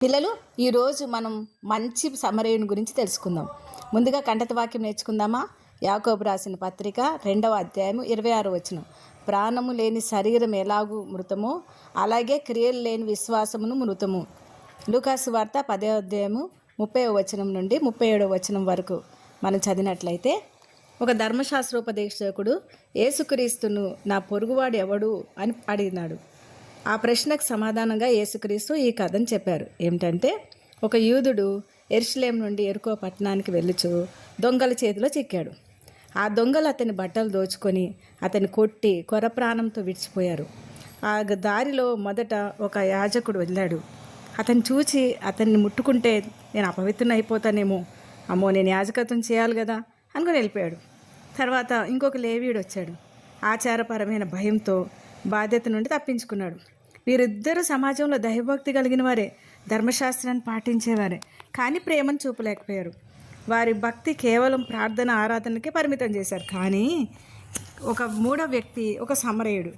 పిల్లలు, ఈరోజు మనం మంచి సమరయుని గురించి తెలుసుకుందాం. ముందుగా కంటత వాక్యం నేర్చుకుందామా? యాకోబు రాసిన పత్రిక 2వ అధ్యాయము 26వ వచనం. ప్రాణము లేని శరీరం ఎలాగూ మృతమో అలాగే క్రియలు లేని విశ్వాసమును మృతము. లూకాసు వార్త 10వ అధ్యాయము 30వ వచనం నుండి 37వ వచనం వరకు మనం చదివినట్లయితే, ఒక ధర్మశాస్త్రోపదేశకుడు యేసుక్రీస్తును నా పొరుగువాడు ఎవడు అని అడిగినాడు. ఆ ప్రశ్నకు సమాధానంగా యేసుక్రీస్తు ఈ కథను చెప్పారు. ఏమిటంటే, ఒక యూదుడు యెరూషలేము నుండి యెరికో పట్టణానికి వెళ్ళుచు దొంగల చేతిలో చిక్కాడు. ఆ దొంగలు అతని బట్టలు దోచుకొని అతన్ని కొట్టి కొర ప్రాణంతో విడిచిపోయారు. ఆ దారిలో మొదట ఒక యాజకుడు వెళ్ళాడు. అతన్ని చూచి అతన్ని ముట్టుకుంటే నేను అపవిత్రుని అయిపోతానేమో, అమ్మో నేను యాజకత్వం చేయాలి కదా అనుకుని వెళ్ళిపోయాడు. తర్వాత ఇంకొక లేవీయుడు వచ్చాడు. ఆచారపరమైన భయంతో బాధ్యత నుండి తప్పించుకున్నాడు. వీరిద్దరూ సమాజంలో దైవభక్తి కలిగిన వారే, ధర్మశాస్త్రాన్ని పాటించేవారే, కానీ ప్రేమను చూపలేకపోయారు. వారి భక్తి కేవలం ప్రార్థన ఆరాధనకే పరిమితం చేశారు. కానీ ఒక మూడో వ్యక్తి, ఒక సమరయుడు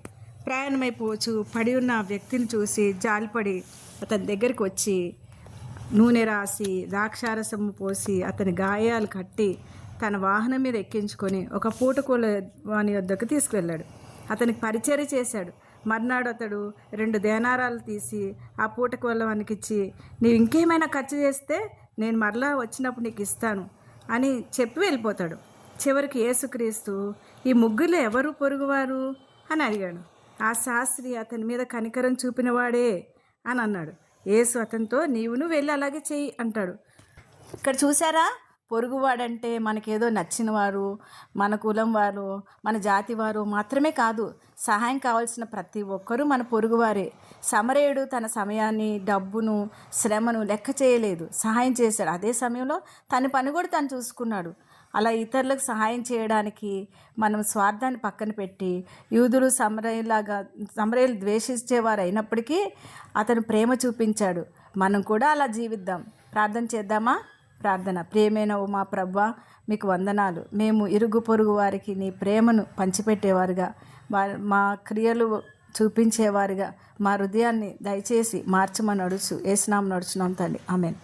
ప్రయాణమైపోవచ్చు పడి ఉన్న ఆ వ్యక్తిని చూసి జాలిపడి అతని దగ్గరికి వచ్చి నూనె రాసి ద్రాక్షారసము పోసి అతని గాయాలు కట్టి తన వాహనం మీద ఎక్కించుకొని ఒక పూటకూల వాని వద్దకు తీసుకువెళ్ళాడు. అతనికి పరిచర్య చేశాడు. మర్నాడు అతడు 2 దేనారాలు తీసి ఆ పూటకూలవానికి ఇచ్చి, నీవు ఇంకేమైనా ఖర్చు చేస్తే నేను మరలా వచ్చినప్పుడు నీకు ఇస్తాను అని చెప్పి వెళ్ళిపోతాడు. చివరికి యేసుక్రీస్తు, ఈ ముగ్గురు ఎవరు పొరుగువారు అని అడిగాడు. ఆ శాస్త్రి అతని మీద కనికరం చూపినవాడే అని అన్నాడు. యేసు అతనితో, నీవును వెళ్ళి అలాగే చెయ్యి అంటాడు. ఇక్కడ చూసారా, పొరుగువాడంటే మనకేదో నచ్చిన వారు, మన కులం వారు, మన జాతి వారు మాత్రమే కాదు, సహాయం కావాల్సిన ప్రతి ఒక్కరూ మన పొరుగువారే. సమరయుడు తన సమయాన్ని, డబ్బును, శ్రమను లెక్క చేయలేదు, సహాయం చేశాడు. అదే సమయంలో తన పని కూడా తను చూసుకున్నాడు. అలా ఇతరులకు సహాయం చేయడానికి మనం స్వార్థాన్ని పక్కన పెట్టి, యూదులు సమరయులు ద్వేషించేవారు అయినప్పటికీ అతను ప్రేమ చూపించాడు. మనం కూడా అలా జీవిద్దాం. ప్రార్థన చేద్దామా? ప్రార్థన. ప్రియమైన ఓ మా ప్రభువా, మీకు వందనాలు. మేము ఇరుగు పొరుగు వారికి నీ ప్రేమను పంచిపెట్టేవారుగా, మా క్రియలు చూపించేవారుగా మా హృదయాన్ని దయచేసి మార్చమని యేసు నామమున అడుగుచున్నాం తండ్రి. ఆమేన్.